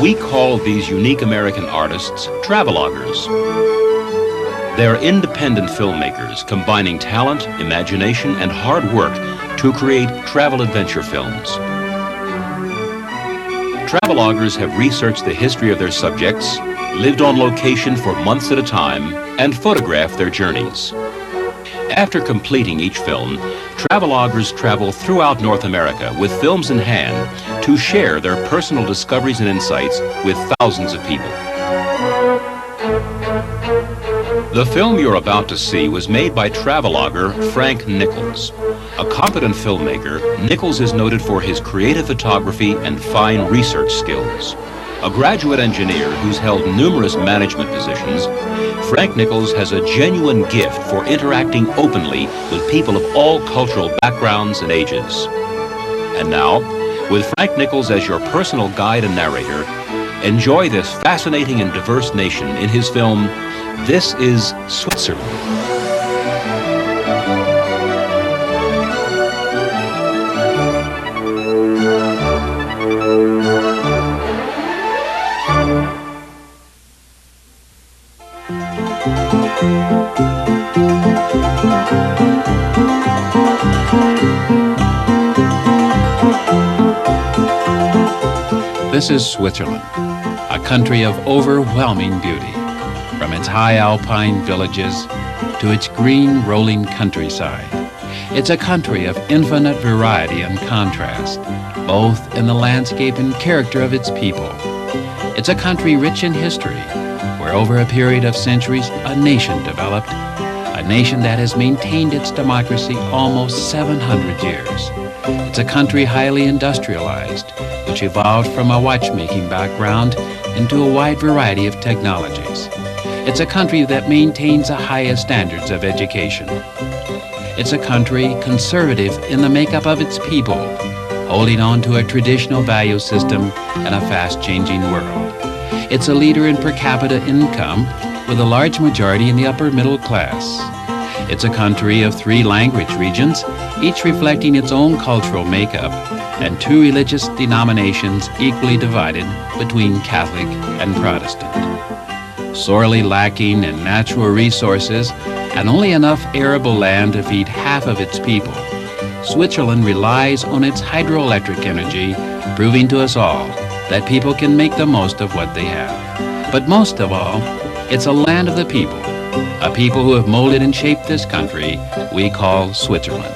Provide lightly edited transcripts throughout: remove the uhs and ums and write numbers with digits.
We call these unique American artists traveloguers. They're independent filmmakers combining talent, imagination, and hard work to create travel adventure films. Traveloguers have researched the history of their subjects, lived on location for months at a time, and photographed their journeys. After completing each film, traveloguers travel throughout North America with films in hand to share their personal discoveries and insights with thousands of people. The film you're about to see was made by travelogger Frank Nichols. A competent filmmaker, Nichols is noted for his creative photography and fine research skills. A graduate engineer who's held numerous management positions, Frank Nichols has a genuine gift for interacting openly with people of all cultural backgrounds and ages. And now, with Frank Nichols as your personal guide and narrator, enjoy this fascinating and diverse nation in his film, This is Switzerland. This is Switzerland, a country of overwhelming beauty, from its high alpine villages to its green rolling countryside. It's a country of infinite variety and contrast, both in the landscape and character of its people. It's a country rich in history, where over a period of centuries a nation developed, a nation that has maintained its democracy almost 700 years. It's a country highly industrialized, which evolved from a watchmaking background into a wide variety of technologies. It's a country that maintains the highest standards of education. It's a country conservative in the makeup of its people, holding on to a traditional value system in a fast-changing world. It's a leader in per capita income, with a large majority in the upper middle class. It's a country of 3 language regions, each reflecting its own cultural makeup, and 2 religious denominations equally divided between Catholic and Protestant. Sorely lacking in natural resources and only enough arable land to feed half of its people, Switzerland relies on its hydroelectric energy, proving to us all that people can make the most of what they have. But most of all, it's a land of the people, a people who have molded and shaped this country we call Switzerland.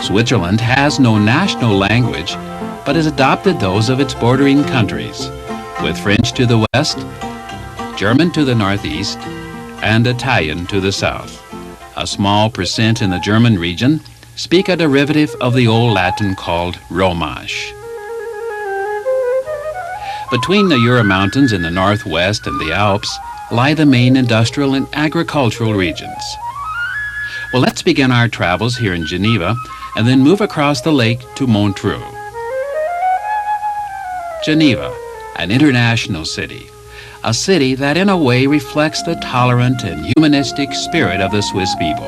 Switzerland has no national language, but has adopted those of its bordering countries, with French to the west, German to the northeast, and Italian to the south. A small percent in the German region speak a derivative of the Old Latin called Romansh. Between the Jura Mountains in the northwest and the Alps lie the main industrial and agricultural regions. Well, let's begin our travels here in Geneva and then move across the lake to Montreux. Geneva, an international city, a city that in a way reflects the tolerant and humanistic spirit of the Swiss people.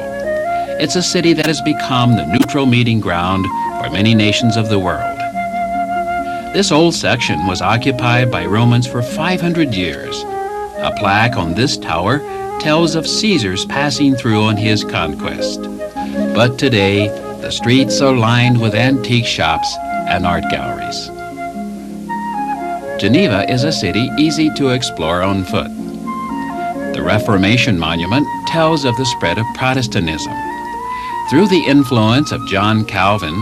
It's a city that has become the neutral meeting ground for many nations of the world. This old section was occupied by Romans for 500 years. A plaque on this tower tells of Caesar's passing through on his conquest. But today, the streets are lined with antique shops and art galleries. Geneva is a city easy to explore on foot. The Reformation Monument tells of the spread of Protestantism. Through the influence of John Calvin,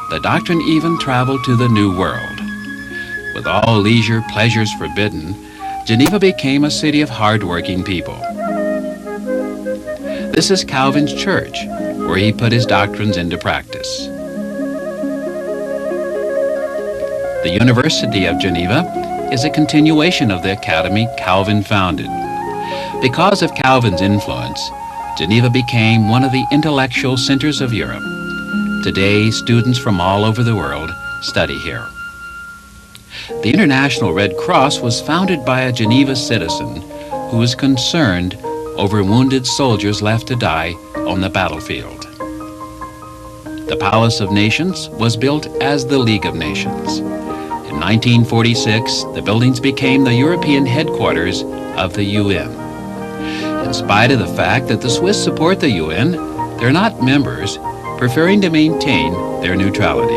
the doctrine even traveled to the New World. With all leisure pleasures forbidden, Geneva became a city of hard-working people. This is Calvin's church, where he put his doctrines into practice. The University of Geneva is a continuation of the academy Calvin founded. Because of Calvin's influence, Geneva became one of the intellectual centers of Europe. Today, students from all over the world study here. The International Red Cross was founded by a Geneva citizen who was concerned over wounded soldiers left to die on the battlefield. The Palace of Nations was built as the League of Nations. In 1946, the buildings became the European headquarters of the UN. In spite of the fact that the Swiss support the UN, they're not members, preferring to maintain their neutrality.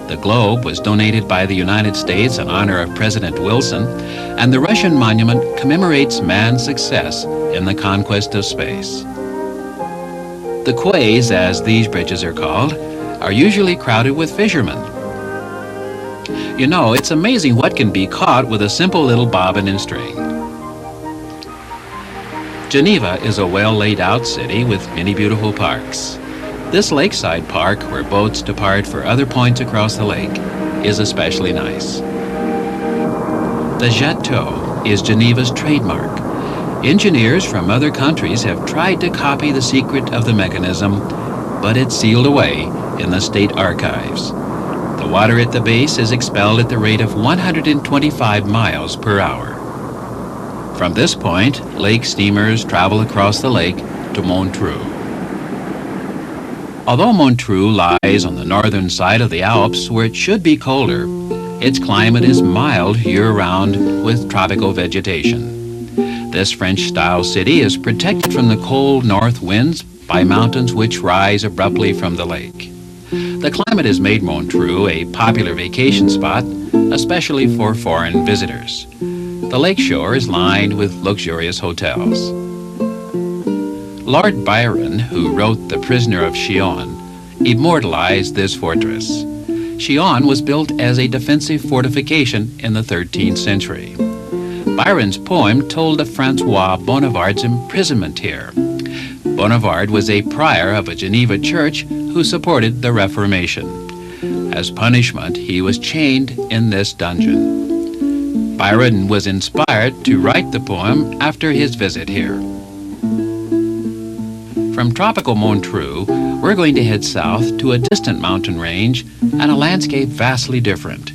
The globe was donated by the United States in honor of President Wilson, and the Russian monument commemorates man's success in the conquest of space. The quays, as these bridges are called, are usually crowded with fishermen. You know, it's amazing what can be caught with a simple little bobbin and string. Geneva is a well-laid-out city with many beautiful parks. This lakeside park, where boats depart for other points across the lake, is especially nice. The Chateau is Geneva's trademark. Engineers from other countries have tried to copy the secret of the mechanism, but it's sealed away in the state archives. The water at the base is expelled at the rate of 125 miles per hour. From this point, lake steamers travel across the lake to Montreux. Although Montreux lies on the northern side of the Alps, where it should be colder, its climate is mild year-round with tropical vegetation. This French-style city is protected from the cold north winds by mountains which rise abruptly from the lake. The climate has made Montreux a popular vacation spot, especially for foreign visitors. The lakeshore is lined with luxurious hotels. Lord Byron, who wrote The Prisoner of Sion, immortalized this fortress. Sion was built as a defensive fortification in the 13th century. Byron's poem told of Francois Bonaparte's imprisonment here. Bonaparte was a prior of a Geneva church who supported the Reformation. As punishment, he was chained in this dungeon. Byron was inspired to write the poem after his visit here. From tropical Montreux, we're going to head south to a distant mountain range and a landscape vastly different.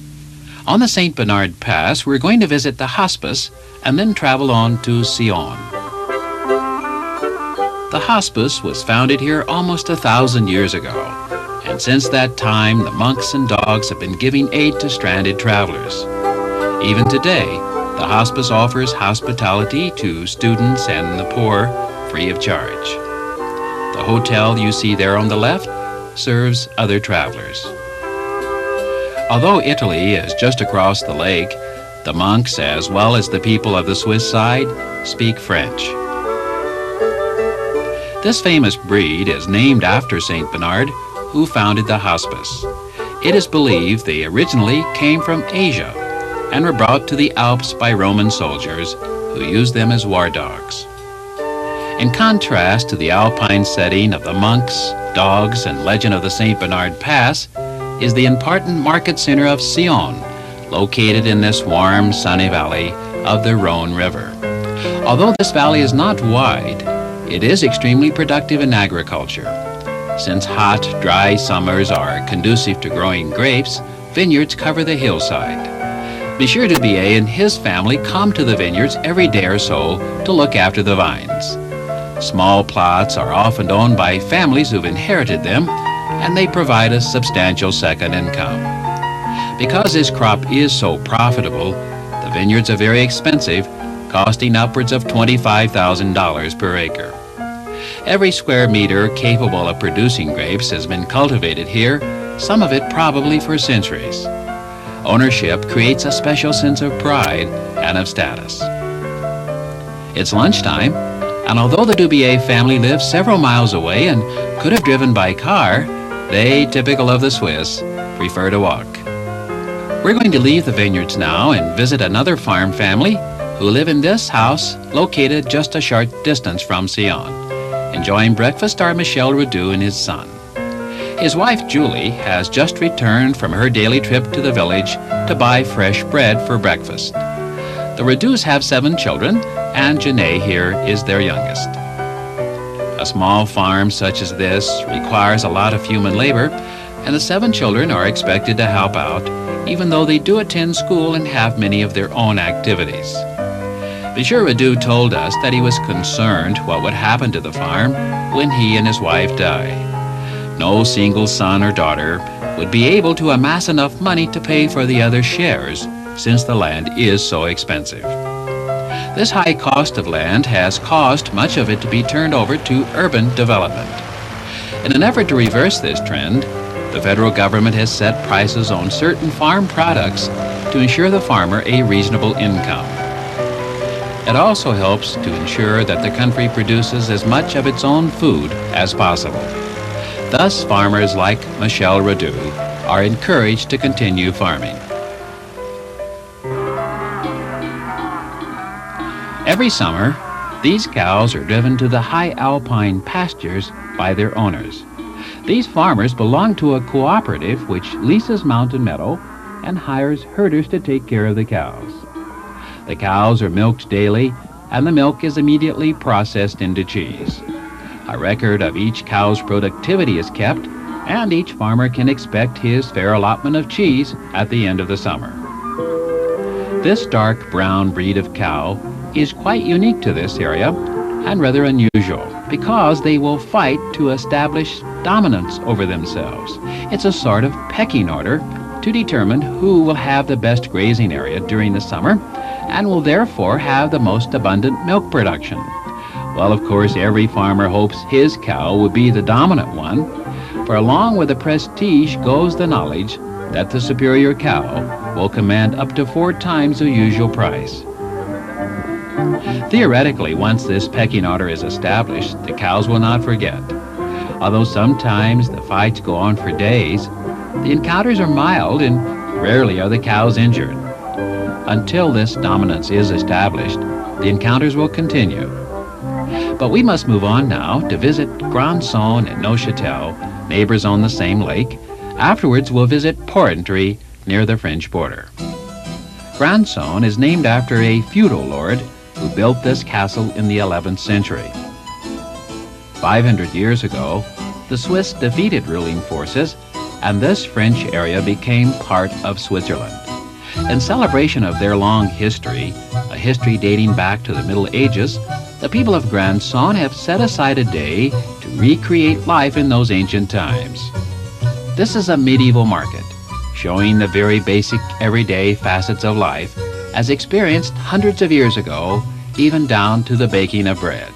On the St. Bernard Pass, we're going to visit the hospice and then travel on to Sion. The hospice was founded here almost 1,000 years ago, and since that time, the monks and dogs have been giving aid to stranded travelers. Even today, the hospice offers hospitality to students and the poor free of charge. The hotel you see there on the left serves other travelers. Although Italy is just across the lake, the monks, as well as the people of the Swiss side, speak French. This famous breed is named after St. Bernard, who founded the hospice. It is believed they originally came from Asia and were brought to the Alps by Roman soldiers who used them as war dogs. In contrast to the alpine setting of the monks, dogs, and legend of the St. Bernard Pass, is the important market center of Sion, located in this warm, sunny valley of the Rhone River. Although this valley is not wide, it is extremely productive in agriculture. Since hot, dry summers are conducive to growing grapes, vineyards cover the hillside. Monsieur Dubier and his family come to the vineyards every day or so to look after the vines. Small plots are often owned by families who've inherited them, and they provide a substantial second income. Because this crop is so profitable, the vineyards are very expensive, costing upwards of $25,000 per acre. Every square meter capable of producing grapes has been cultivated here, some of it probably for centuries. Ownership creates a special sense of pride and of status. It's lunchtime, and although the Dubier family lives several miles away and could have driven by car, they, typical of the Swiss, prefer to walk. We're going to leave the vineyards now and visit another farm family who live in this house located just a short distance from Sion. Enjoying breakfast are Michel Redoux and his son. His wife, Julie, has just returned from her daily trip to the village to buy fresh bread for breakfast. The Redouxs have 7 children, and Janae here is their youngest. A small farm such as this requires a lot of human labor, and the 7 children are expected to help out, even though they do attend school and have many of their own activities. Monsieur Radu told us that he was concerned what would happen to the farm when he and his wife die. No single son or daughter would be able to amass enough money to pay for the other shares, since the land is so expensive. This high cost of land has caused much of it to be turned over to urban development. In an effort to reverse this trend, the federal government has set prices on certain farm products to ensure the farmer a reasonable income. It also helps to ensure that the country produces as much of its own food as possible. Thus, farmers like Michel Radu are encouraged to continue farming. Every summer, these cows are driven to the high alpine pastures by their owners. These farmers belong to a cooperative which leases mountain meadow and hires herders to take care of the cows. The cows are milked daily, and the milk is immediately processed into cheese. A record of each cow's productivity is kept, and each farmer can expect his fair allotment of cheese at the end of the summer. This dark brown breed of cow is quite unique to this area and rather unusual because they will fight to establish dominance over themselves. It's a sort of pecking order to determine who will have the best grazing area during the summer and will therefore have the most abundant milk production. Well, of course, every farmer hopes his cow will be the dominant one, for along with the prestige goes the knowledge that the superior cow will command up to 4 times the usual price. Theoretically, once this pecking order is established, the cows will not forget. Although sometimes the fights go on for days, the encounters are mild and rarely are the cows injured. Until this dominance is established, the encounters will continue. But we must move on now to visit Grand Sion and Neuchâtel, neighbors on the same lake. Afterwards, we'll visit Porrentruy near the French border. Grand Sion is named after a feudal lord who built this castle in the 11th century. 500 years ago, the Swiss defeated ruling forces, and this French area became part of Switzerland. In celebration of their long history, a history dating back to the Middle Ages, the people of Grand Sion have set aside a day to recreate life in those ancient times. This is a medieval market, showing the very basic everyday facets of life as experienced hundreds of years ago, even down to the baking of bread.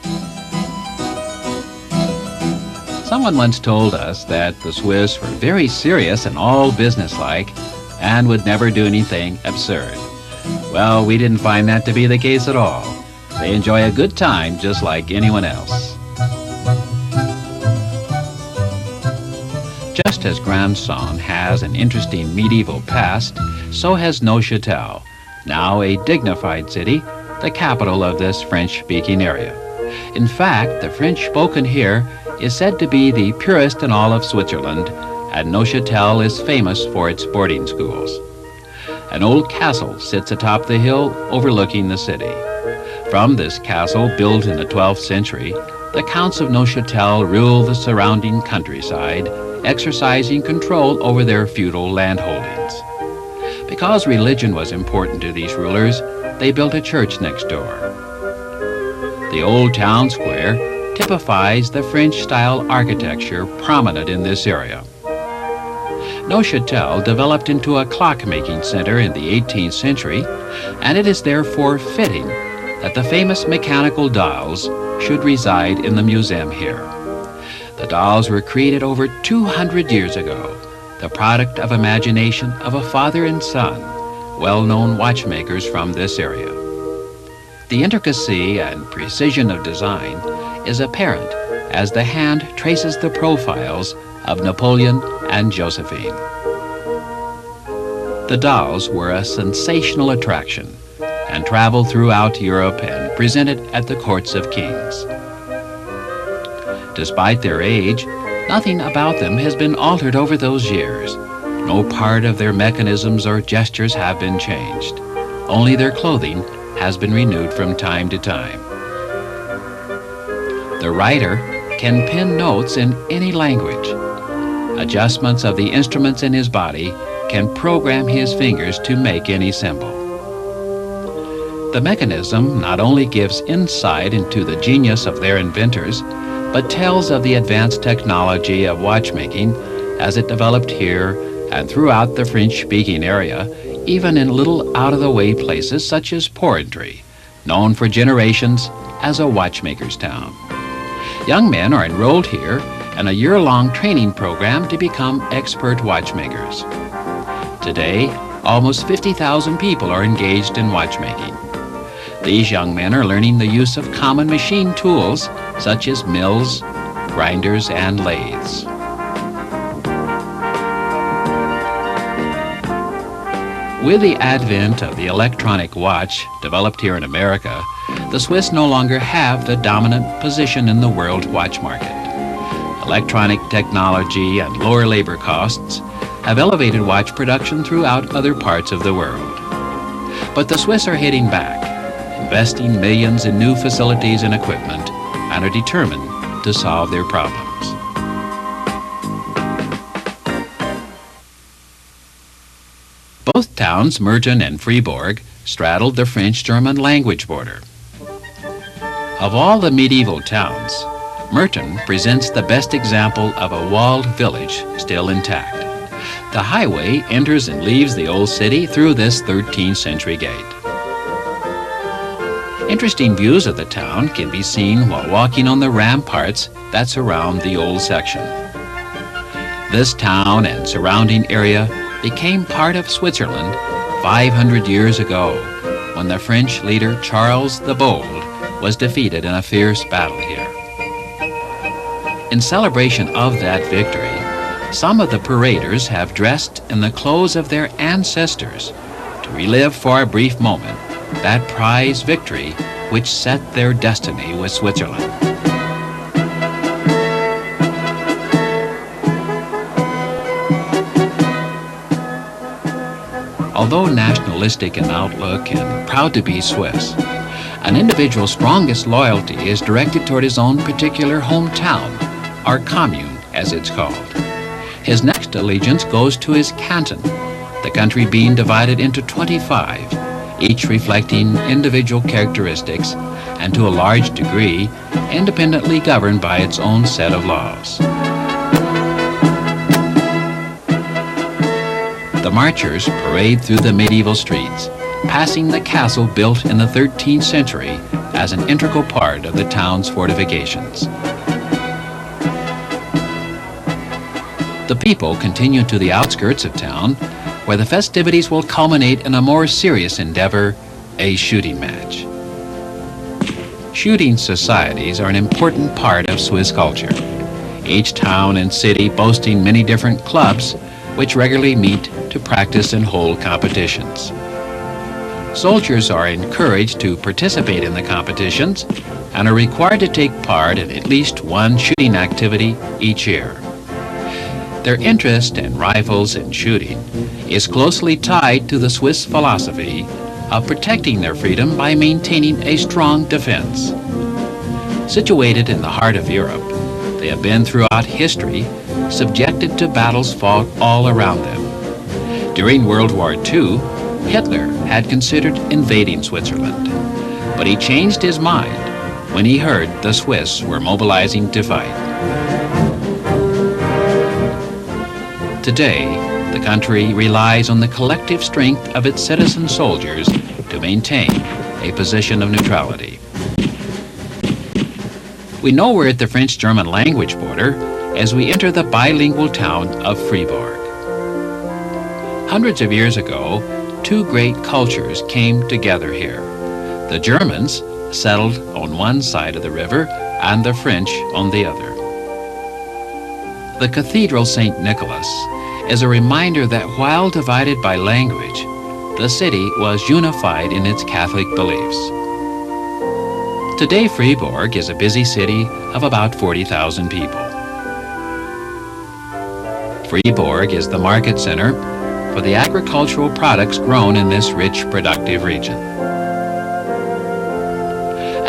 Someone once told us that the Swiss were very serious and all businesslike and would never do anything absurd. Well, we didn't find that to be the case at all. They enjoy a good time just like anyone else. Just as Grand Sion has an interesting medieval past, so has Neuchâtel, now a dignified city, the capital of this French-speaking area. In fact, the French spoken here is said to be the purest in all of Switzerland, and Neuchâtel is famous for its boarding schools. An old castle sits atop the hill overlooking the city. From this castle, built in the 12th century, the Counts of Neuchâtel rule the surrounding countryside, exercising control over their feudal landholdings. Because religion was important to these rulers, they built a church next door. The old town square typifies the French-style architecture prominent in this area. Neuchâtel developed into a clock-making center in the 18th century, and it is therefore fitting that the famous mechanical dials should reside in the museum here. The dials were created over 200 years ago, the product of imagination of a father and son, well-known watchmakers from this area. The intricacy and precision of design is apparent as the hand traces the profiles of Napoleon and Josephine. The dolls were a sensational attraction and traveled throughout Europe and presented at the courts of kings. Despite their age, nothing about them has been altered over those years. No part of their mechanisms or gestures have been changed. Only their clothing has been renewed from time to time. The writer can pen notes in any language. Adjustments of the instruments in his body can program his fingers to make any symbol. The mechanism not only gives insight into the genius of their inventors, but tells of the advanced technology of watchmaking as it developed here and throughout the French-speaking area, even in little out-of-the-way places such as Porrentruy, known for generations as a watchmaker's town. Young men are enrolled here in a year-long training program to become expert watchmakers. Today, almost 50,000 people are engaged in watchmaking. These young men are learning the use of common machine tools such as mills, grinders, and lathes. With the advent of the electronic watch developed here in America, the Swiss no longer have the dominant position in the world watch market. Electronic technology and lower labor costs have elevated watch production throughout other parts of the world. But the Swiss are heading back, investing millions in new facilities and equipment, and are determined to solve their problems. Both towns, Merton and Fribourg, straddled the French-German language border. Of all the medieval towns, Merton presents the best example of a walled village still intact. The highway enters and leaves the old city through this 13th century gate. Interesting views of the town can be seen while walking on the ramparts that surround the old section. This town and surrounding area became part of Switzerland 500 years ago when the French leader Charles the Bold was defeated in a fierce battle here. In celebration of that victory, some of the paraders have dressed in the clothes of their ancestors to relive for a brief moment that prize victory which set their destiny with Switzerland. Although nationalistic in outlook and proud to be Swiss, an individual's strongest loyalty is directed toward his own particular hometown, or commune as it's called. His next allegiance goes to his canton, the country being divided into 25, each reflecting individual characteristics and to a large degree independently governed by its own set of laws. The marchers parade through the medieval streets, passing the castle built in the 13th century as an integral part of the town's fortifications. The people continue to the outskirts of town, where the festivities will culminate in a more serious endeavor, a shooting match. Shooting societies are an important part of Swiss culture, each town and city boasting many different clubs which regularly meet to practice and hold competitions. Soldiers are encouraged to participate in the competitions and are required to take part in at least one shooting activity each year. Their interest in rifles and shooting is closely tied to the Swiss philosophy of protecting their freedom by maintaining a strong defense. Situated in the heart of Europe, they have been throughout history subjected to battles fought all around them. During World War II, Hitler had considered invading Switzerland, but he changed his mind when he heard the Swiss were mobilizing to fight. Today, the country relies on the collective strength of its citizen soldiers to maintain a position of neutrality. We know we're at the French-German language border as we enter the bilingual town of Fribourg. Hundreds of years ago, two great cultures came together here. The Germans settled on one side of the river and the French on the other. The Cathedral St. Nicholas is a reminder that while divided by language, the city was unified in its Catholic beliefs. Today, Fribourg is a busy city of about 40,000 people. Fribourg is the market center for the agricultural products grown in this rich, productive region.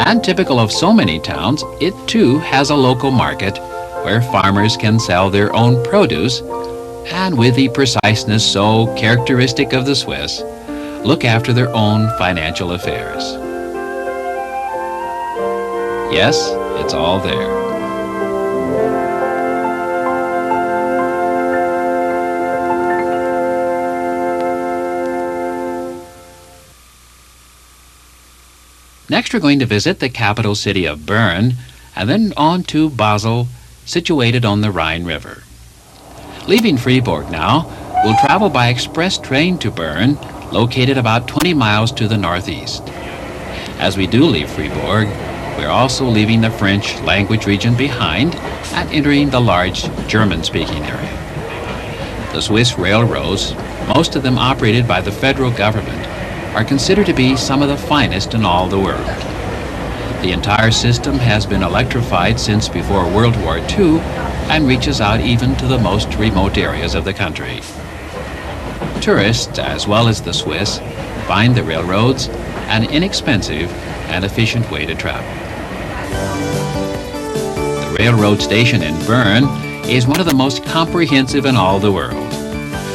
And typical of so many towns, it too has a local market where farmers can sell their own produce and, with the preciseness so characteristic of the Swiss, look after their own financial affairs. Yes, it's all there. Next, we're going to visit the capital city of Bern and then on to Basel, situated on the Rhine River. Leaving Fribourg now, we'll travel by express train to Bern, located about 20 miles to the northeast. As we do leave Fribourg, we're also leaving the French language region behind and entering the large German-speaking area. The Swiss railroads, most of them operated by the federal government, are considered to be some of the finest in all the world. The entire system has been electrified since before World War II and reaches out even to the most remote areas of the country. Tourists, as well as the Swiss, find the railroads an inexpensive and efficient way to travel. The railroad station in Bern is one of the most comprehensive in all the world.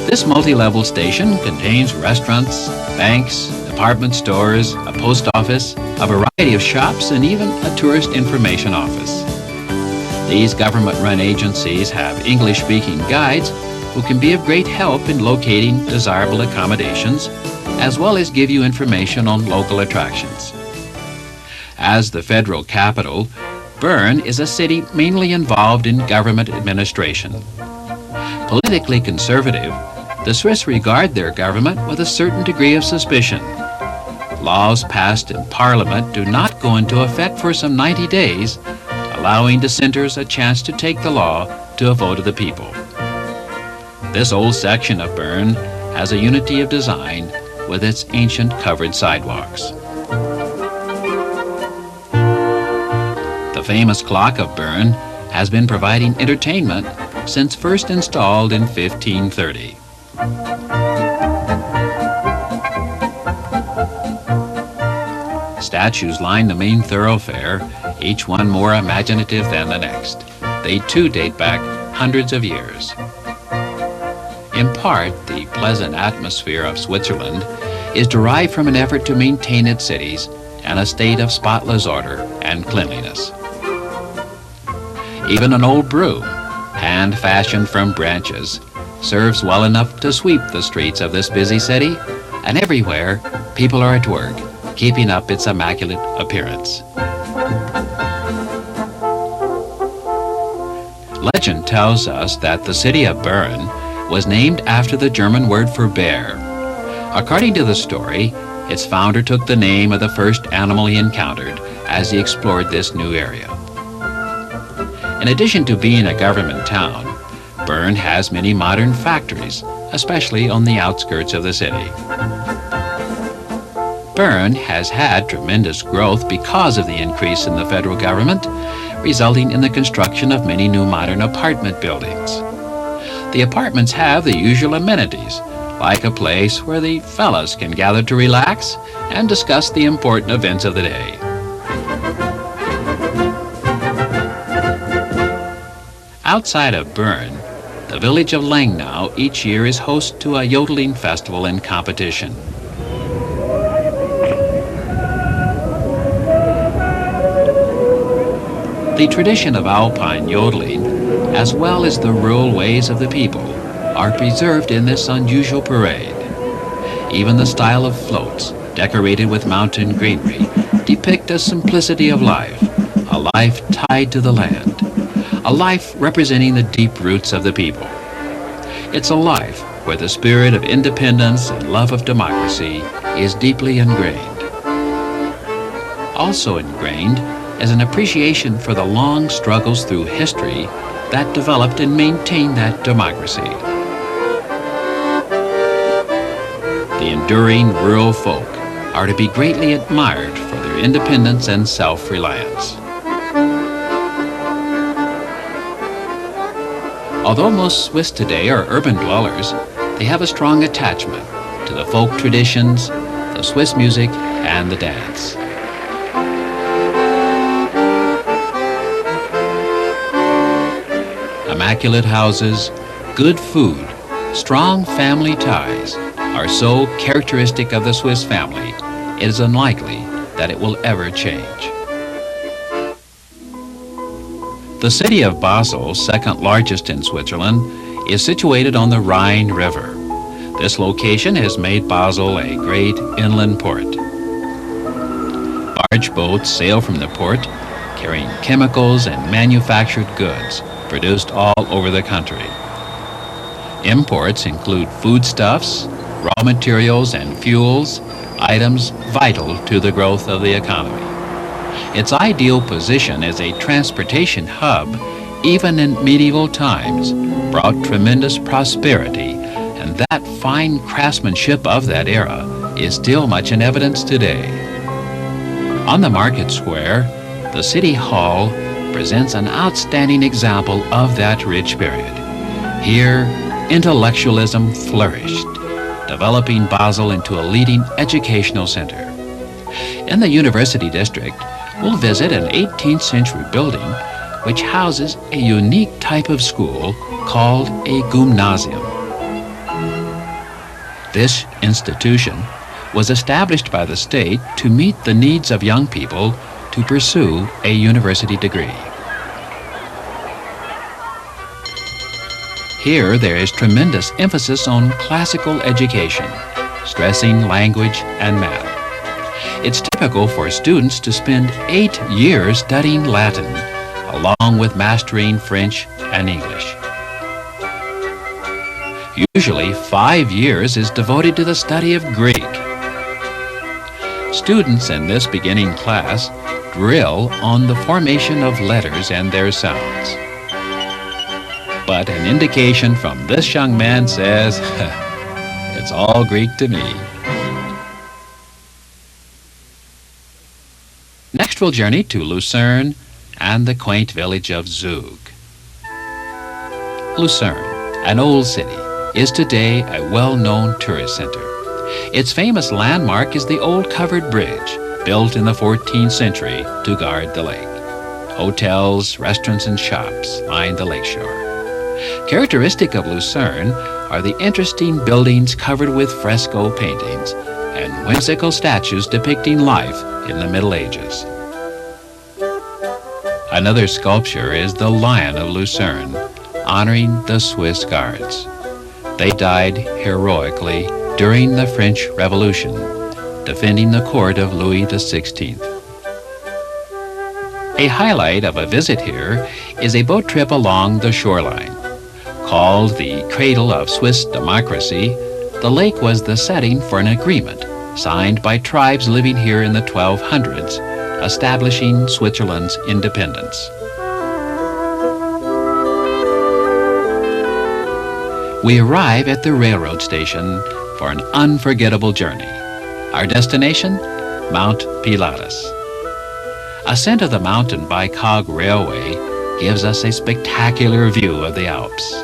This multi-level station contains restaurants, banks, department stores, a post office, a variety of shops, and even a tourist information office. These government-run agencies have English-speaking guides who can be of great help in locating desirable accommodations, as well as give you information on local attractions. As the federal capital, Bern is a city mainly involved in government administration. Politically conservative, the Swiss regard their government with a certain degree of suspicion. Laws passed in Parliament do not go into effect for some 90 days, allowing dissenters a chance to take the law to a vote of the people. This old section of Bern has a unity of design with its ancient covered sidewalks. The famous clock of Bern has been providing entertainment since first installed in 1530. Statues line the main thoroughfare, each one more imaginative than the next. They too date back hundreds of years. In part, the pleasant atmosphere of Switzerland is derived from an effort to maintain its cities in a state of spotless order and cleanliness. Even an old broom, hand-fashioned from branches, serves well enough to sweep the streets of this busy city, and everywhere people are at work, keeping up its immaculate appearance. Legend tells us that the city of Bern was named after the German word for bear. According to the story, its founder took the name of the first animal he encountered as he explored this new area. In addition to being a government town, Bern has many modern factories, especially on the outskirts of the city. Bern has had tremendous growth because of the increase in the federal government, resulting in the construction of many new modern apartment buildings. The apartments have the usual amenities, like a place where the fellas can gather to relax and discuss the important events of the day. Outside of Bern, the village of Langnau each year is host to a yodeling festival and competition. The tradition of alpine yodeling, as well as the rural ways of the people, are preserved in this unusual parade. Even the style of floats, decorated with mountain greenery, depict a simplicity of life, a life tied to the land, a life representing the deep roots of the people. It's a life where the spirit of independence and love of democracy is deeply ingrained. Also ingrained is an appreciation for the long struggles through history that developed and maintained that democracy. The enduring rural folk are to be greatly admired for their independence and self-reliance. Although most Swiss today are urban dwellers, they have a strong attachment to the folk traditions, the Swiss music, and the dance. immaculate houses, good food, strong family ties are so characteristic of the Swiss family, it is unlikely that it will ever change. The city of Basel, second largest in Switzerland, is situated on the Rhine River. This location has made Basel a great inland port. Large boats sail from the port, carrying chemicals and manufactured goods produced all over the country. Imports include foodstuffs, raw materials and fuels, items vital to the growth of the economy. Its ideal position as a transportation hub, even in medieval times, brought tremendous prosperity, and that fine craftsmanship of that era is still much in evidence today. On the market square, the City Hall presents an outstanding example of that rich period. Here, intellectualism flourished, developing Basel into a leading educational center. In the University District, we'll visit an 18th century building which houses a unique type of school called a gymnasium. This institution was established by the state to meet the needs of young people to pursue a university degree. Here there is tremendous emphasis on classical education, stressing language and math. It's typical for students to spend 8 years studying Latin, along with mastering French and English. Usually 5 years is devoted to the study of Greek. Students in this beginning class drill on the formation of letters and their sounds. But an indication from this young man says, it's all Greek to me. Next we'll journey to Lucerne and the quaint village of Zug. Lucerne, an old city, is today a well-known tourist center. Its famous landmark is the old covered bridge, built in the 14th century to guard the lake. Hotels, restaurants, and shops line the lakeshore. Characteristic of Lucerne are the interesting buildings covered with fresco paintings and whimsical statues depicting life in the Middle Ages. Another sculpture is the Lion of Lucerne, honoring the Swiss Guards. They died heroically during the French Revolution, defending the court of Louis XVI. A highlight of a visit here is a boat trip along the shoreline. Called the cradle of Swiss democracy, the lake was the setting for an agreement signed by tribes living here in the 1200s, establishing Switzerland's independence. We arrive at the railroad station for an unforgettable journey. Our destination, Mount Pilatus. Ascent of the mountain by cog railway gives us a spectacular view of the Alps.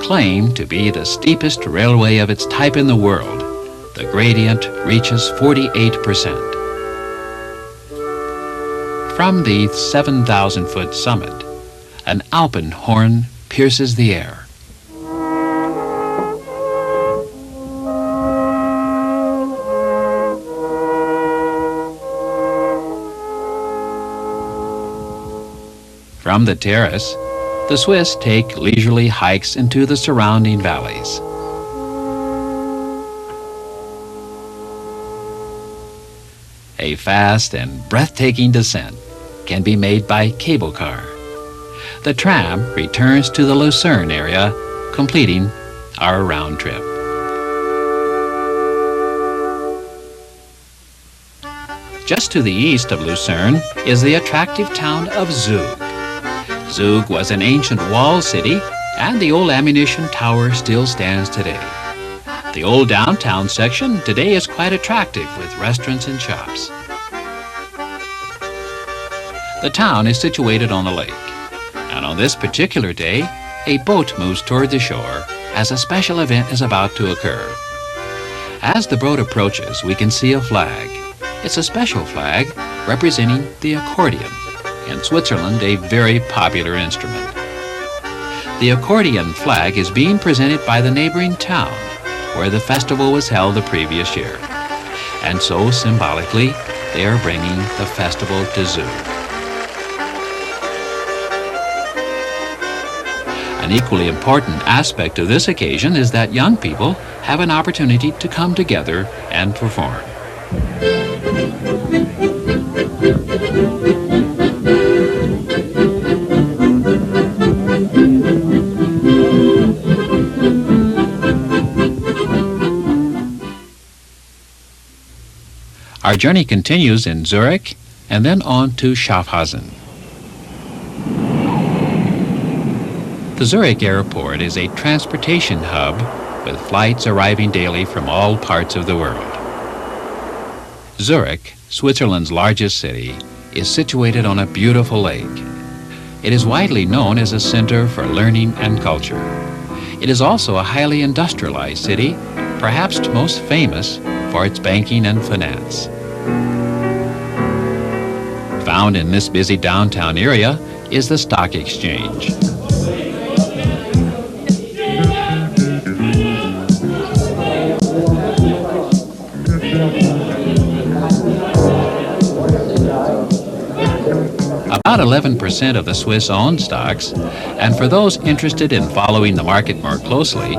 Claimed to be the steepest railway of its type in the world, the gradient reaches 48%. From the 7,000-foot summit, an alpine horn pierces the air. From the terrace, the Swiss take leisurely hikes into the surrounding valleys. A fast and breathtaking descent can be made by cable car. The tram returns to the Lucerne area, completing our round trip. Just to the east of Lucerne is the attractive town of Zug. Zug was an ancient walled city, and the old ammunition tower still stands today. The old downtown section today is quite attractive with restaurants and shops. The town is situated on the lake, and on this particular day, a boat moves toward the shore as a special event is about to occur. As the boat approaches, we can see a flag. It's a special flag representing the accordion, in Switzerland a very popular instrument. The accordion flag is being presented by the neighboring town where the festival was held the previous year. And so symbolically, they are bringing the festival to Zug. An equally important aspect of this occasion is that young people have an opportunity to come together and perform. Our journey continues in Zurich and then on to Schaffhausen. The Zurich airport is a transportation hub with flights arriving daily from all parts of the world. Zurich, Switzerland's largest city, is situated on a beautiful lake. It is widely known as a center for learning and culture. It is also a highly industrialized city, perhaps most famous for its banking and finance. Found in this busy downtown area is the stock exchange. About 11% of the Swiss own stocks, and for those interested in following the market more closely,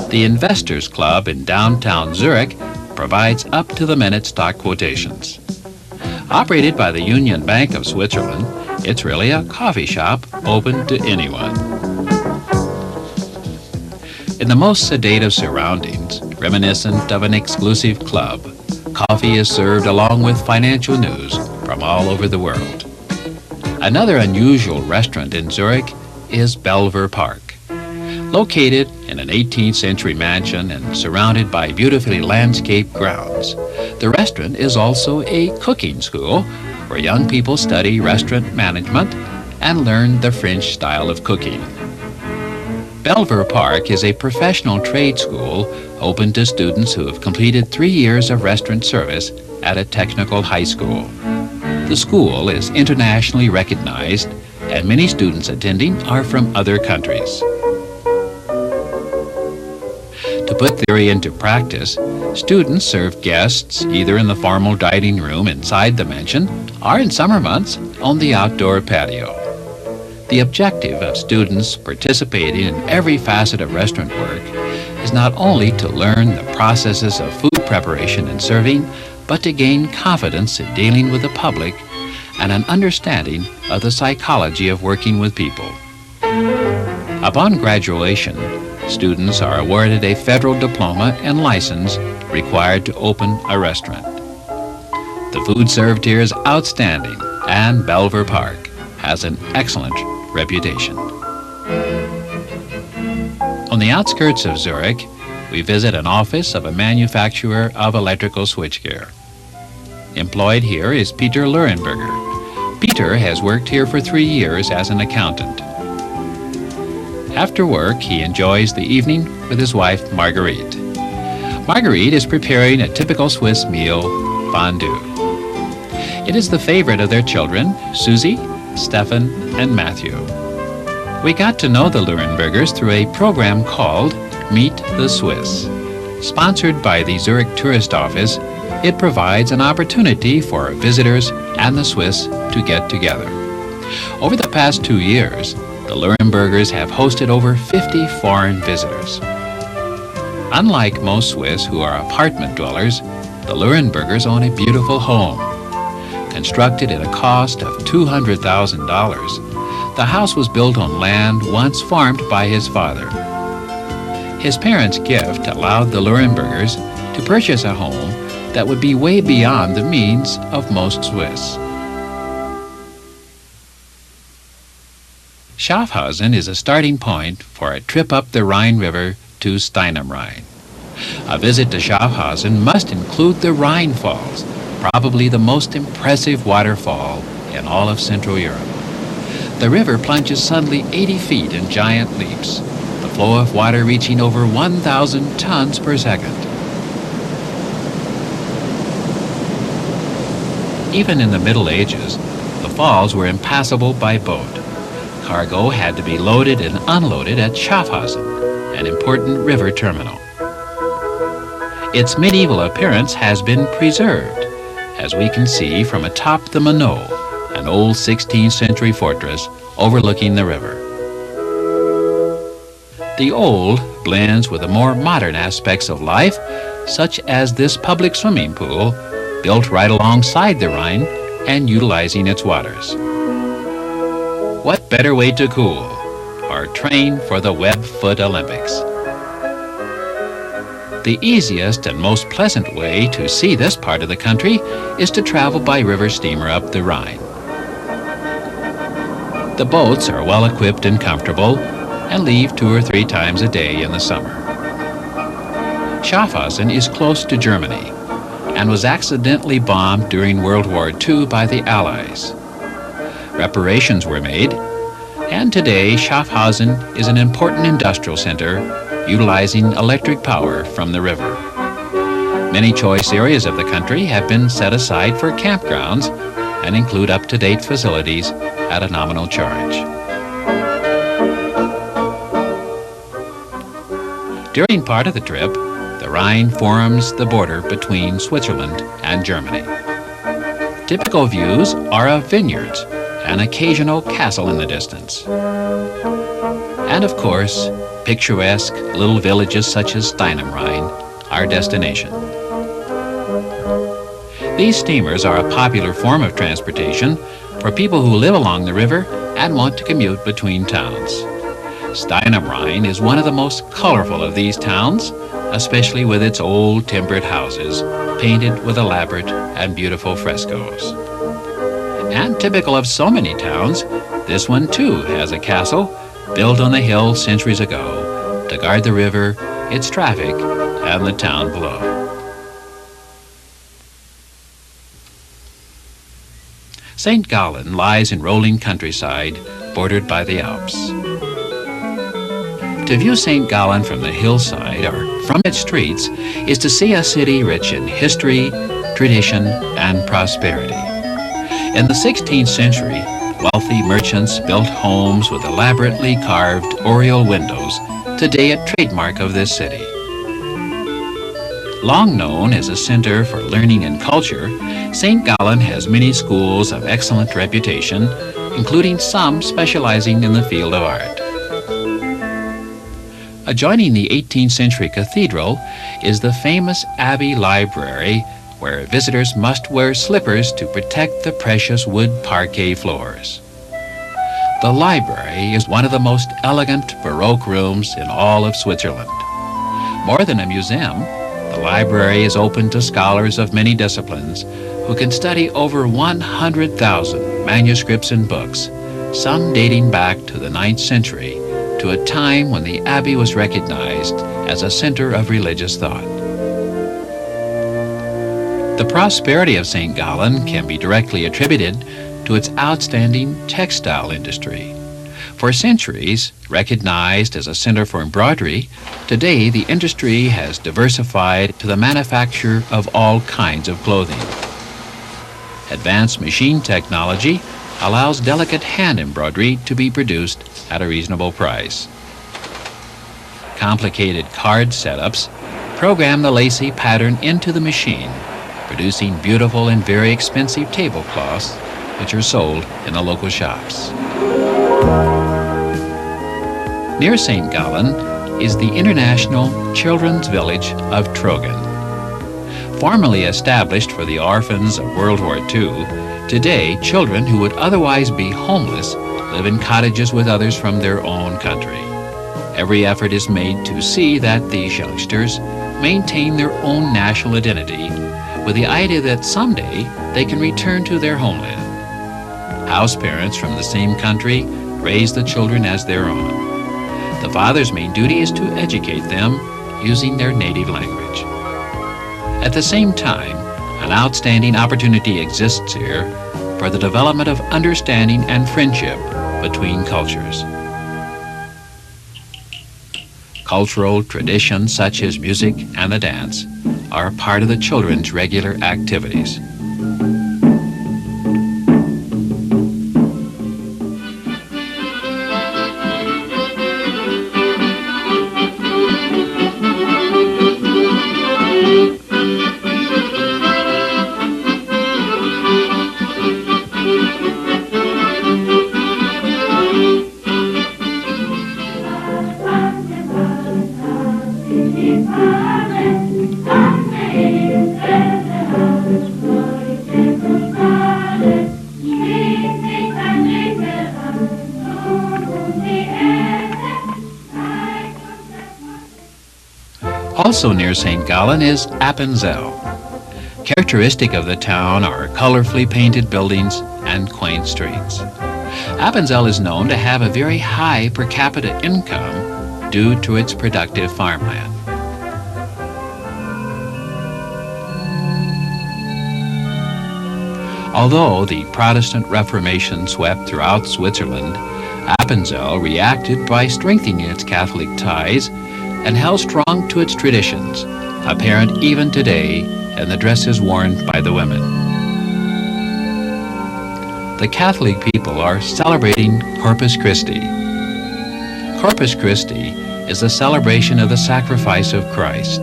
the Investors Club in downtown Zurich provides up-to-the-minute stock quotations. Operated by the Union Bank of Switzerland, it's really a coffee shop open to anyone. In the most sedative surroundings, reminiscent of an exclusive club, coffee is served along with financial news from all over the world. Another unusual restaurant in Zurich is Belver Park. Located in an 18th century mansion and surrounded by beautifully landscaped grounds, the restaurant is also a cooking school where young people study restaurant management and learn the French style of cooking. Belver Park is a professional trade school open to students who have completed 3 years of restaurant service at a technical high school. The school is internationally recognized, and many students attending are from other countries. To put theory into practice, students serve guests either in the formal dining room inside the mansion or in summer months on the outdoor patio. The objective of students participating in every facet of restaurant work is not only to learn the processes of food preparation and serving, but to gain confidence in dealing with the public and an understanding of the psychology of working with people. Upon graduation, students are awarded a federal diploma and license required to open a restaurant. The food served here is outstanding, and Belver Park has an excellent reputation. On the outskirts of Zurich, we visit an office of a manufacturer of electrical switchgear. Employed here is Peter Lurenberger. Peter has worked here for 3 years as an accountant. After work, he enjoys the evening with his wife, Marguerite. Marguerite is preparing a typical Swiss meal, fondue. It is the favorite of their children, Susie, Stefan, and Matthew. We got to know the Lurenbergers through a program called Meet the Swiss. Sponsored by the Zurich Tourist Office, it provides an opportunity for visitors and the Swiss to get together. Over the past 2 years, the Lurenbergers have hosted over 50 foreign visitors. Unlike most Swiss who are apartment dwellers, the Lurenbergers own a beautiful home. Constructed at a cost of $200,000, the house was built on land once farmed by his father. His parents' gift allowed the Lurenbergers to purchase a home that would be way beyond the means of most Swiss. Schaffhausen is a starting point for a trip up the Rhine River to Stein am Rhein. A visit to Schaffhausen must include the Rhine Falls, probably the most impressive waterfall in all of Central Europe. The river plunges suddenly 80 feet in giant leaps, the flow of water reaching over 1,000 tons per second. Even in the Middle Ages, the falls were impassable by boat. Cargo had to be loaded and unloaded at Schaffhausen, an important river terminal. Its medieval appearance has been preserved, as we can see from atop the Meadows, an old 16th century fortress overlooking the river. The old blends with the more modern aspects of life, such as this public swimming pool, built right alongside the Rhine and utilizing its waters. What better way to cool or train for the Web-Foot Olympics? The easiest and most pleasant way to see this part of the country is to travel by river steamer up the Rhine. The boats are well equipped and comfortable and leave 2 or 3 times a day in the summer. Schaffhausen is close to Germany and was accidentally bombed during World War II by the Allies. Reparations were made, and today Schaffhausen is an important industrial center utilizing electric power from the river. Many choice areas of the country have been set aside for campgrounds and include up-to-date facilities at a nominal charge. During part of the trip, the Rhine forms the border between Switzerland and Germany. Typical views are of vineyards, an occasional castle in the distance, and of course, picturesque little villages such as Steinam-Rhein, our destination. These steamers are a popular form of transportation for people who live along the river and want to commute between towns. Steinam-Rhein is one of the most colorful of these towns, especially with its old timbered houses painted with elaborate and beautiful frescoes. And typical of so many towns, this one too has a castle built on the hill centuries ago to guard the river, its traffic, and the town below. St. Gallen lies in rolling countryside bordered by the Alps. To view St. Gallen from the hillside or from its streets is to see a city rich in history, tradition, and prosperity. In the 16th century, wealthy merchants built homes with elaborately carved oriel windows, today a trademark of this city. Long known as a center for learning and culture, St. Gallen has many schools of excellent reputation, including some specializing in the field of art. Adjoining the 18th century cathedral is the famous Abbey Library, where visitors must wear slippers to protect the precious wood parquet floors. The library is one of the most elegant Baroque rooms in all of Switzerland. More than a museum, the library is open to scholars of many disciplines who can study over 100,000 manuscripts and books, some dating back to the 9th century, to a time when the Abbey was recognized as a center of religious thought. The prosperity of St. Gallen can be directly attributed to its outstanding textile industry. For centuries, recognized as a center for embroidery, today the industry has diversified to the manufacture of all kinds of clothing. Advanced machine technology allows delicate hand embroidery to be produced at a reasonable price. Complicated card setups program the lacy pattern into the machine, producing beautiful and very expensive tablecloths, which are sold in the local shops. Near St. Gallen is the International Children's Village of Trogen. Formerly established for the orphans of World War II, today children who would otherwise be homeless live in cottages with others from their own country. Every effort is made to see that these youngsters maintain their own national identity with the idea that someday they can return to their homeland. House parents from the same country raise the children as their own. The father's main duty is to educate them using their native language. At the same time, an outstanding opportunity exists here for the development of understanding and friendship between cultures. Cultural traditions such as music and the dance are part of the children's regular activities. Also near St. Gallen is Appenzell. Characteristic of the town are colorfully painted buildings and quaint streets. Appenzell is known to have a very high per capita income due to its productive farmland. Although the Protestant Reformation swept throughout Switzerland, Appenzell reacted by strengthening its Catholic ties and held strong to its traditions, apparent even today in the dresses worn by the women. The Catholic people are celebrating Corpus Christi. Corpus Christi is the celebration of the sacrifice of Christ.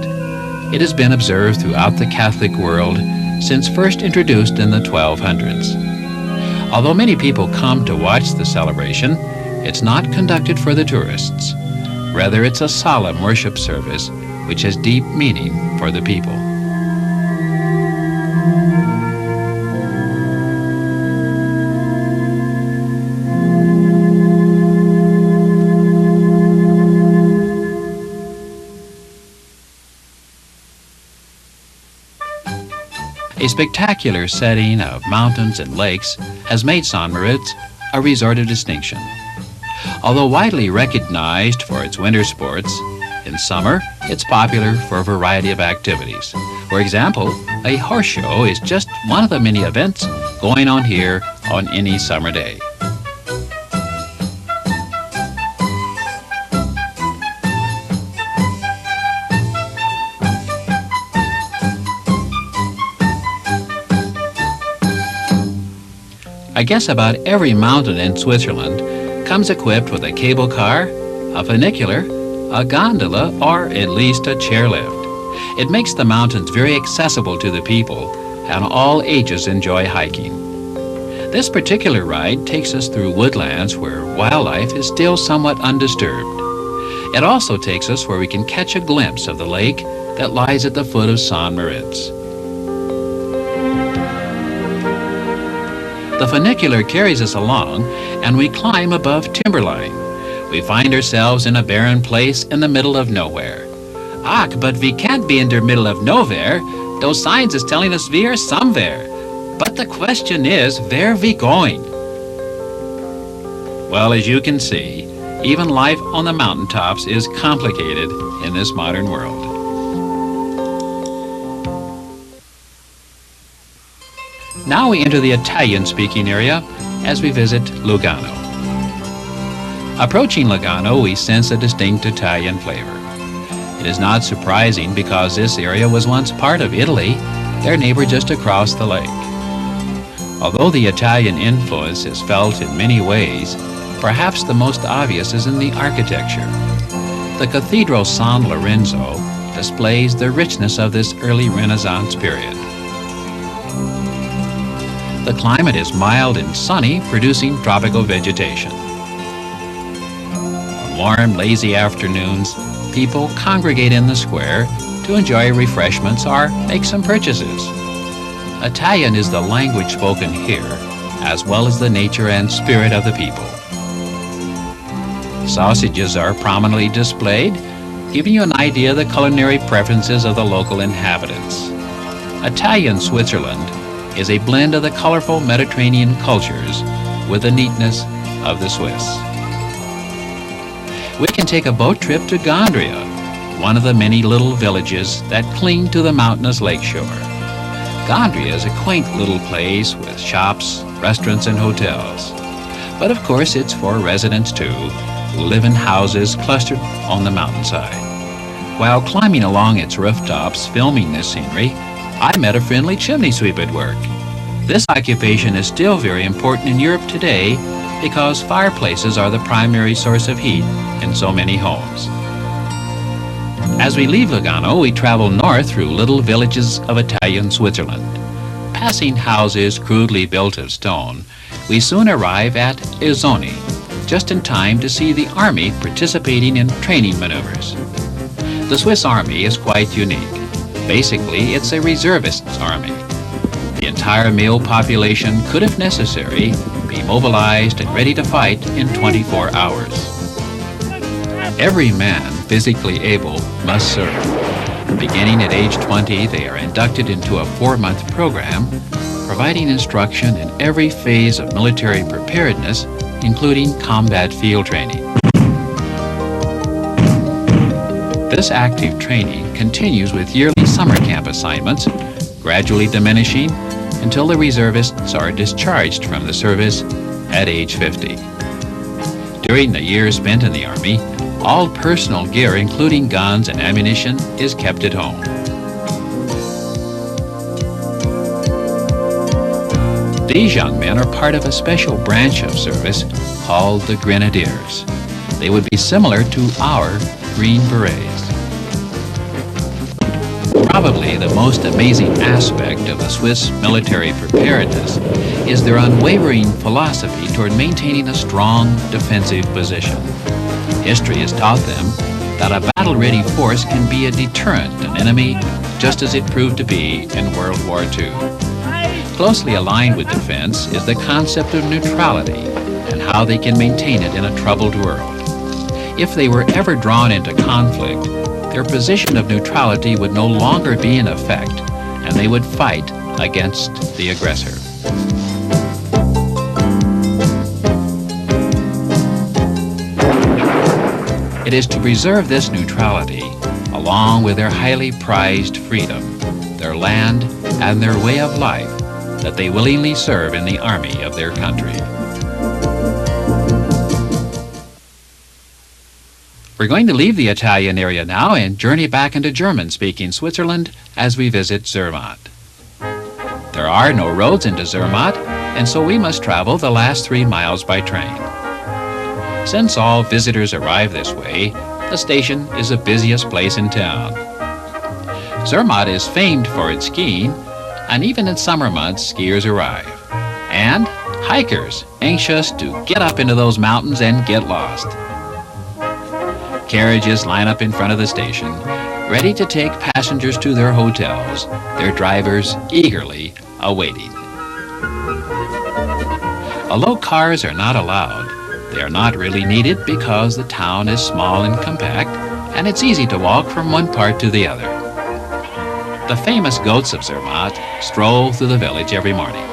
It has been observed throughout the Catholic world since first introduced in the 1200s. Although many people come to watch the celebration, it's not conducted for the tourists. Rather, it's a solemn worship service which has deep meaning for the people. A spectacular setting of mountains and lakes has made St. Moritz a resort of distinction. Although widely recognized for its winter sports, in summer it's popular for a variety of activities. For example, a horse show is just one of the many events going on here on any summer day. I guess about every mountain in Switzerland comes equipped with a cable car, a funicular, a gondola, or at least a chairlift. It makes the mountains very accessible to the people, and all ages enjoy hiking. This particular ride takes us through woodlands where wildlife is still somewhat undisturbed. It also takes us where we can catch a glimpse of the lake that lies at the foot of St. Moritz. The funicular carries us along, and we climb above timberline. We find ourselves in a barren place in the middle of nowhere. Ach, but we can't be in the middle of nowhere. Those signs is telling us we are somewhere. But the question is, where we going? Well, as you can see, even life on the mountaintops is complicated in this modern world. Now we enter the Italian-speaking area as we visit Lugano. Approaching Lugano, we sense a distinct Italian flavor. It is not surprising because this area was once part of Italy, their neighbor just across the lake. Although the Italian influence is felt in many ways, perhaps the most obvious is in the architecture. The Cathedral San Lorenzo displays the richness of this early Renaissance period. The climate is mild and sunny, producing tropical vegetation. On warm, lazy afternoons, people congregate in the square to enjoy refreshments or make some purchases. Italian is the language spoken here, as well as the nature and spirit of the people. Sausages are prominently displayed, giving you an idea of the culinary preferences of the local inhabitants. Italian Switzerland is a blend of the colorful Mediterranean cultures with the neatness of the Swiss. We can take a boat trip to Gondria, one of the many little villages that cling to the mountainous lakeshore. Gondria is a quaint little place with shops, restaurants, and hotels. But of course it's for residents too, who live in houses clustered on the mountainside. While climbing along its rooftops filming this scenery, I met a friendly chimney sweep at work. This occupation is still very important in Europe today because fireplaces are the primary source of heat in so many homes. As we leave Lugano, we travel north through little villages of Italian Switzerland. Passing houses crudely built of stone, we soon arrive at Isoni, just in time to see the army participating in training maneuvers. The Swiss army is quite unique. Basically, it's a reservists' army. The entire male population could, if necessary, be mobilized and ready to fight in 24 hours. Every man physically able must serve. Beginning at age 20, they are inducted into a 4-month program, providing instruction in every phase of military preparedness, including combat field training. This active training continues with yearly summer camp assignments, gradually diminishing until the reservists are discharged from the service at age 50. During the years spent in the Army, all personal gear, including guns and ammunition, is kept at home. These young men are part of a special branch of service called the Grenadiers. They would be similar to our Green Berets. Probably the most amazing aspect of the Swiss military preparedness is their unwavering philosophy toward maintaining a strong defensive position. History has taught them that a battle-ready force can be a deterrent to an enemy, just as it proved to be in World War II. Closely aligned with defense is the concept of neutrality and how they can maintain it in a troubled world. If they were ever drawn into conflict, their position of neutrality would no longer be in effect, and they would fight against the aggressor. It is to preserve this neutrality, along with their highly prized freedom, their land, and their way of life, that they willingly serve in the army of their country. We're going to leave the Italian area now and journey back into German-speaking Switzerland as we visit Zermatt. There are no roads into Zermatt, and so we must travel the last 3 miles by train. Since all visitors arrive this way, the station is the busiest place in town. Zermatt is famed for its skiing, and even in summer months, skiers arrive. And hikers anxious to get up into those mountains and get lost. Carriages line up in front of the station, ready to take passengers to their hotels, their drivers eagerly awaiting. Although cars are not allowed, they are not really needed because the town is small and compact, and it's easy to walk from one part to the other. The famous goats of Zermatt stroll through the village every morning.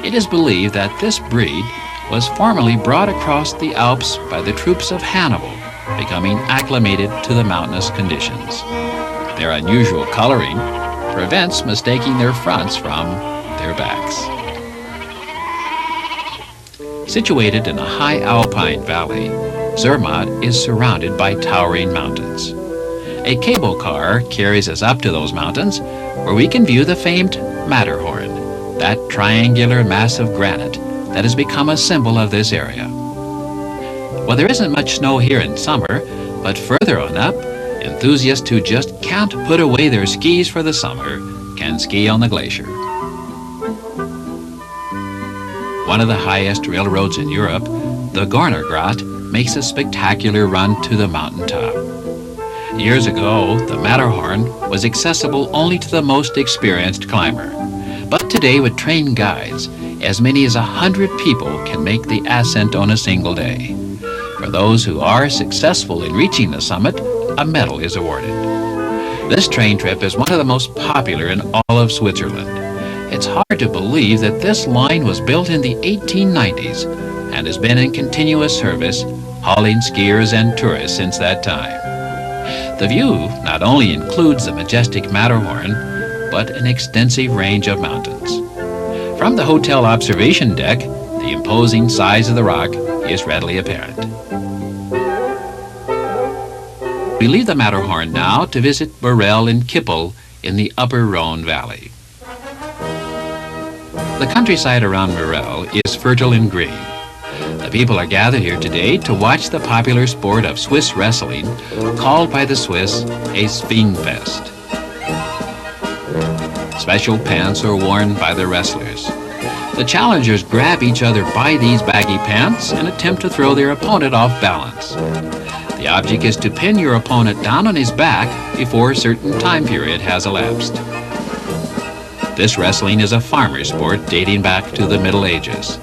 It is believed that this breed was formerly brought across the Alps by the troops of Hannibal, becoming acclimated to the mountainous conditions. Their unusual coloring prevents mistaking their fronts from their backs. Situated in a high alpine valley, Zermatt is surrounded by towering mountains. A cable car carries us up to those mountains, where we can view the famed Matterhorn, that triangular mass of granite that has become a symbol of this area. Well, there isn't much snow here in summer, but further on up, enthusiasts who just can't put away their skis for the summer can ski on the glacier. One of the highest railroads in Europe, the Gornergrat, makes a spectacular run to the mountaintop. Years ago, the Matterhorn was accessible only to the most experienced climber. But today, with trained guides, as many as 100 people can make the ascent on a single day. For those who are successful in reaching the summit, a medal is awarded. This train trip is one of the most popular in all of Switzerland. It's hard to believe that this line was built in the 1890s and has been in continuous service, hauling skiers and tourists since that time. The view not only includes the majestic Matterhorn, but an extensive range of mountains. From the hotel observation deck, the imposing size of the rock is readily apparent. We leave the Matterhorn now to visit Borel and Kippel in the upper Rhone Valley. The countryside around Borel is fertile and green. The people are gathered here today to watch the popular sport of Swiss wrestling, called by the Swiss a Springfest. Special pants are worn by the wrestlers. The challengers grab each other by these baggy pants and attempt to throw their opponent off balance. The object is to pin your opponent down on his back before a certain time period has elapsed. This wrestling is a farmer sport dating back to the Middle Ages.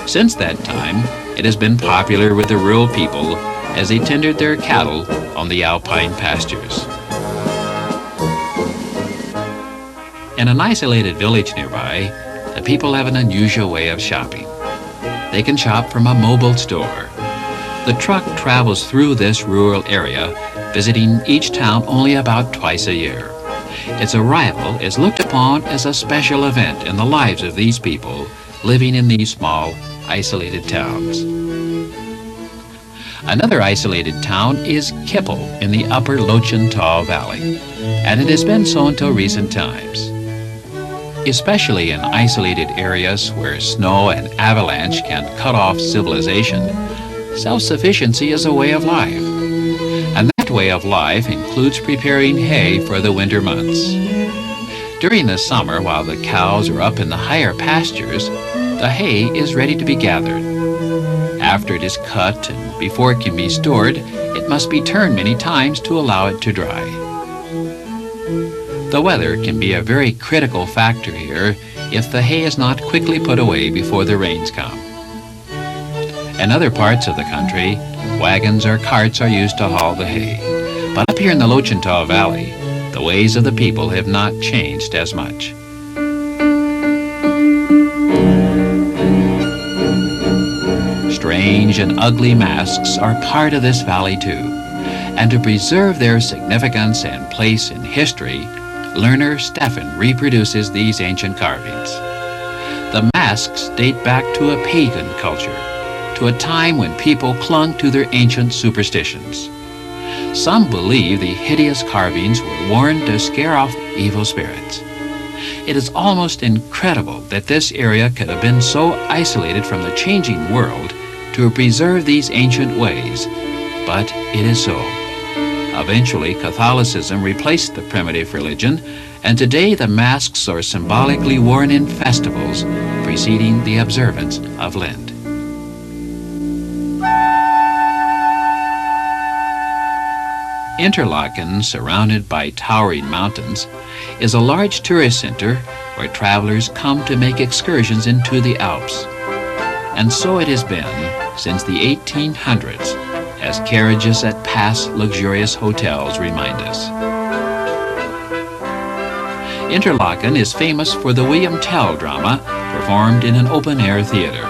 Since that time, it has been popular with the rural people as they tendered their cattle on the alpine pastures. In an isolated village nearby, the people have an unusual way of shopping. They can shop from a mobile store. The truck travels through this rural area, visiting each town only about twice a year. Its arrival is looked upon as a special event in the lives of these people living in these small, isolated towns. Another isolated town is Kippel in the upper Lochenthal Valley, and it has been so until recent times. Especially in isolated areas where snow and avalanche can cut off civilization, self-sufficiency is a way of life. And that way of life includes preparing hay for the winter months. During the summer, while the cows are up in the higher pastures, the hay is ready to be gathered. After it is cut and before it can be stored, it must be turned many times to allow it to dry. The weather can be a very critical factor here if the hay is not quickly put away before the rains come. In other parts of the country, wagons or carts are used to haul the hay. But up here in the Lochenthal Valley, the ways of the people have not changed as much. Strange and ugly masks are part of this valley too, and to preserve their significance and place in history, learner Stefan reproduces these ancient carvings. The masks date back to a pagan culture, to a time when people clung to their ancient superstitions. Some believe the hideous carvings were worn to scare off evil spirits. It is almost incredible that this area could have been so isolated from the changing world to preserve these ancient ways, but it is so. Eventually, Catholicism replaced the primitive religion, and today the masks are symbolically worn in festivals preceding the observance of Lent. Interlaken, surrounded by towering mountains, is a large tourist center where travelers come to make excursions into the Alps. And so it has been since the 1800s, as carriages at past luxurious hotels remind us. Interlaken is famous for the William Tell drama performed in an open-air theater.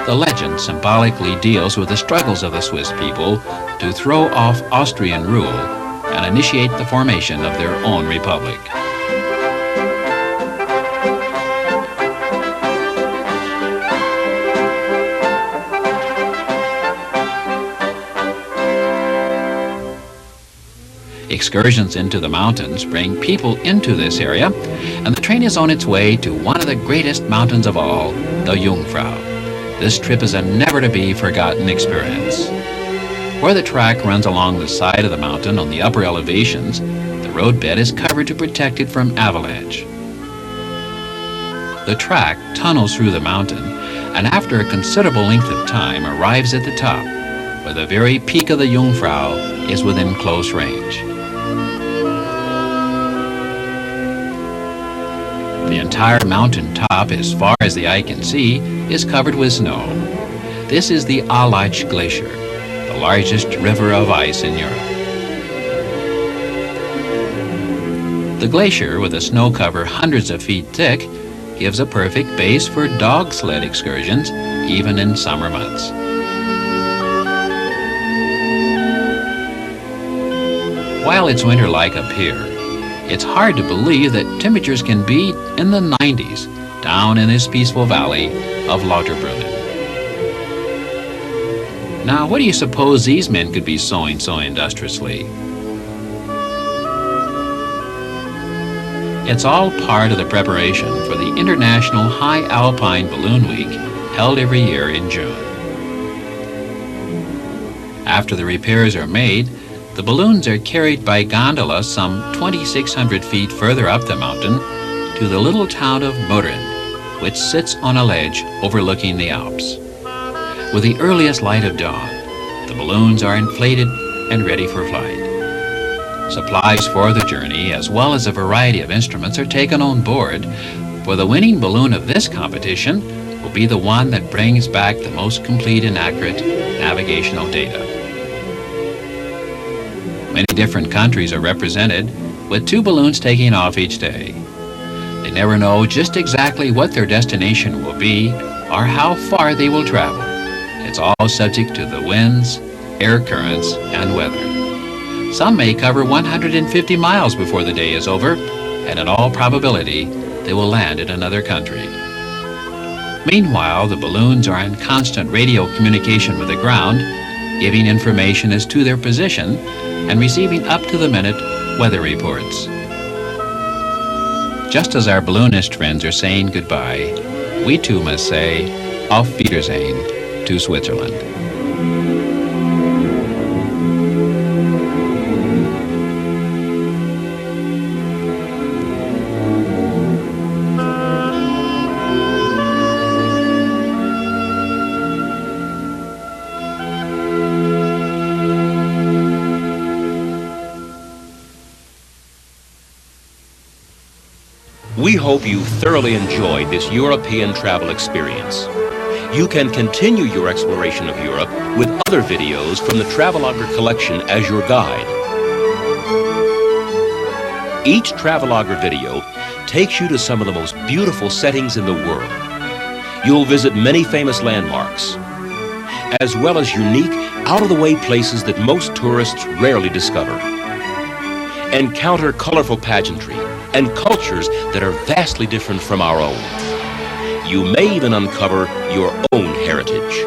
The legend symbolically deals with the struggles of the Swiss people to throw off Austrian rule and initiate the formation of their own republic. Excursions into the mountains bring people into this area, and the train is on its way to one of the greatest mountains of all, the Jungfrau. This trip is a never-to-be-forgotten experience. Where the track runs along the side of the mountain on the upper elevations, the roadbed is covered to protect it from avalanche. The track tunnels through the mountain, and after a considerable length of time arrives at the top, where the very peak of the Jungfrau is within close range. The entire mountain top, as far as the eye can see, is covered with snow. This is the Alach Glacier, the largest river of ice in Europe. The glacier, with a snow cover hundreds of feet thick, gives a perfect base for dog sled excursions, even in summer months. While it's winter-like up here, it's hard to believe that temperatures can be in the 90s down in this peaceful valley of Lauterbrunnen. Now, what do you suppose these men could be sewing so industriously? It's all part of the preparation for the International High Alpine Balloon Week held every year in June. After the repairs are made, the balloons are carried by gondola some 2,600 feet further up the mountain to the little town of Mürren, which sits on a ledge overlooking the Alps. With the earliest light of dawn, the balloons are inflated and ready for flight. Supplies for the journey, as well as a variety of instruments, are taken on board, for the winning balloon of this competition will be the one that brings back the most complete and accurate navigational data. Many different countries are represented, with 2 balloons taking off each day. They never know just exactly what their destination will be or how far they will travel. It's all subject to the winds, air currents, and weather. Some may cover 150 miles before the day is over, and in all probability, they will land in another country. Meanwhile, the balloons are in constant radio communication with the ground, giving information as to their position and receiving up-to-the-minute weather reports. Just as our balloonist friends are saying goodbye, we too must say Auf Wiedersehen to Switzerland. We hope you thoroughly enjoyed this European travel experience. You can continue your exploration of Europe with other videos from the Travelogger collection as your guide. Each Travelogger video takes you to some of the most beautiful settings in the world. You'll visit many famous landmarks, as well as unique, out-of-the-way places that most tourists rarely discover. Encounter colorful pageantry and cultures that are vastly different from our own. You may even uncover your own heritage.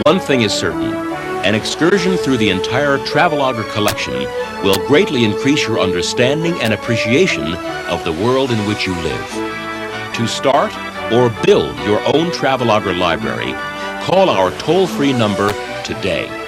One thing is certain, an excursion through the entire Travelogger collection will greatly increase your understanding and appreciation of the world in which you live. To start or build your own Travelogger library, call our toll-free number today.